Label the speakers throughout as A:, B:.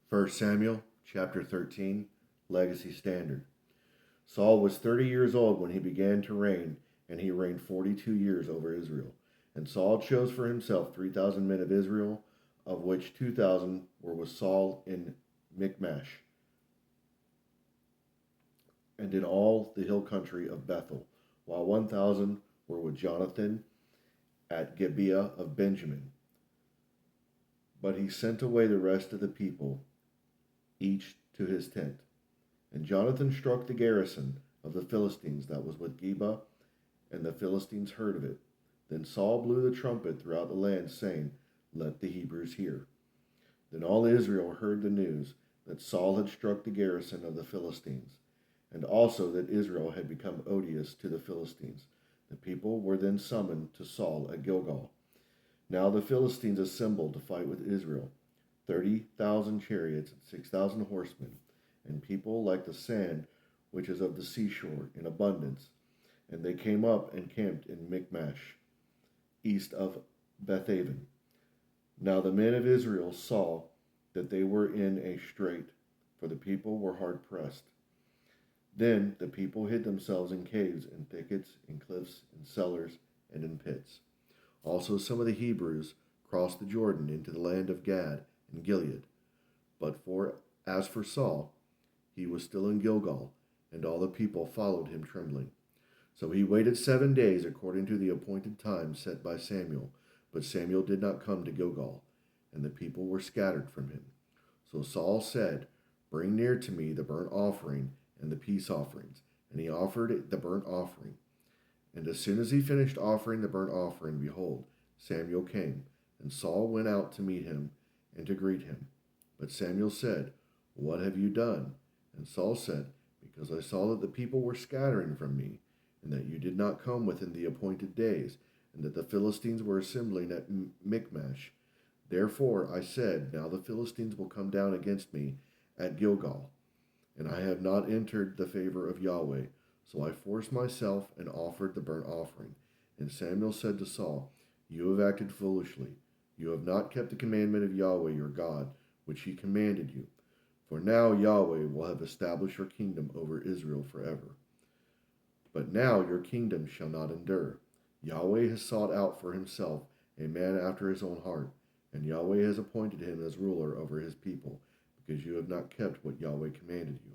A: 1 Samuel chapter 13, Legacy Standard. Saul was 30 years old when he began to reign, and he reigned 42 years over Israel. And Saul chose for himself 3,000 men of Israel, of which 2,000 were with Saul in Michmash, and in all the hill country of Bethel, while 1,000 were with Jonathan at Gibeah of Benjamin. But he sent away the rest of the people, each to his tent. And Jonathan struck the garrison of the Philistines that was with Geba, and the Philistines heard of it. Then Saul blew the trumpet throughout the land, saying, Let the Hebrews hear. Then all Israel heard the news that Saul had struck the garrison of the Philistines, and also that Israel had become odious to the Philistines. The people were then summoned to Saul at Gilgal. Now the Philistines assembled to fight with Israel, 30,000 chariots and 6,000 horsemen, and people like the sand which is of the seashore in abundance. And they came up and camped in Michmash, east of Bethaven. Now the men of Israel saw that they were in a strait, for the people were hard pressed. Then the people hid themselves in caves, in thickets, in cliffs, in cellars, and in pits. Also some of the Hebrews crossed the Jordan into the land of Gad and Gilead. But as for Saul, he was still in Gilgal, and all the people followed him trembling. So he waited 7 days according to the appointed time set by Samuel. But Samuel did not come to Gilgal, and the people were scattered from him. So Saul said, Bring near to me the burnt offering and the peace offerings. And he offered the burnt offering. And as soon as he finished offering the burnt offering, behold, Samuel came, and Saul went out to meet him and to greet him. But Samuel said, What have you done? And Saul said, Because I saw that the people were scattering from me, and that you did not come within the appointed days, and that the Philistines were assembling at Michmash. Therefore I said, Now the Philistines will come down against me at Gilgal. And I have not entered the favor of Yahweh. So I forced myself and offered the burnt offering. And Samuel said to Saul, You have acted foolishly. You have not kept the commandment of Yahweh your God, which he commanded you. For now Yahweh will have established your kingdom over Israel forever. But now your kingdom shall not endure. Yahweh has sought out for himself a man after his own heart, and Yahweh has appointed him as ruler over his people, because you have not kept what Yahweh commanded you.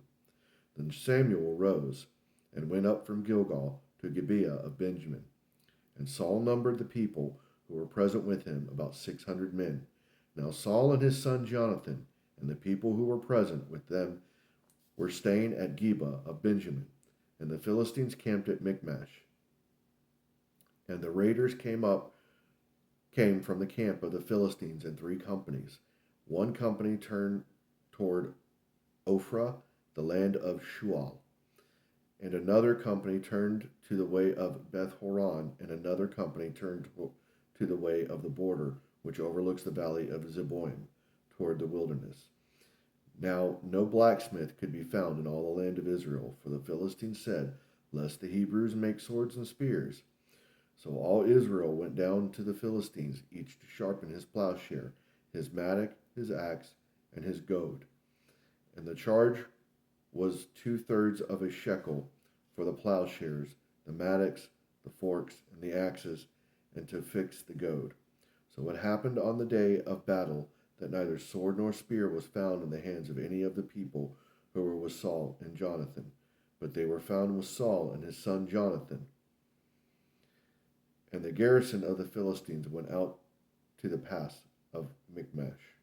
A: Then Samuel rose and went up from Gilgal to Gibeah of Benjamin. And Saul numbered the people who were present with him, about 600 men. Now Saul and his son Jonathan and the people who were present with them were staying at Gibeah of Benjamin, and the Philistines camped at Michmash. And the raiders came from the camp of the Philistines in 3 companies. One company turned toward Ophrah, the land of Shual, and another company turned to the way of Beth-horon, and another company turned to the way of the border, which overlooks the valley of Zeboim, toward the wilderness. Now no blacksmith could be found in all the land of Israel, for the Philistines said, Lest the Hebrews make swords and spears. So all Israel went down to the Philistines, each to sharpen his plowshare, his mattock, his axe, and his goad. And the charge was 2/3 of a shekel for the plowshares, the mattocks, the forks, and the axes, and to fix the goad. So it happened on the day of battle that neither sword nor spear was found in the hands of any of the people who were with Saul and Jonathan, but they were found with Saul and his son Jonathan. And the garrison of the Philistines went out to the pass of Michmash.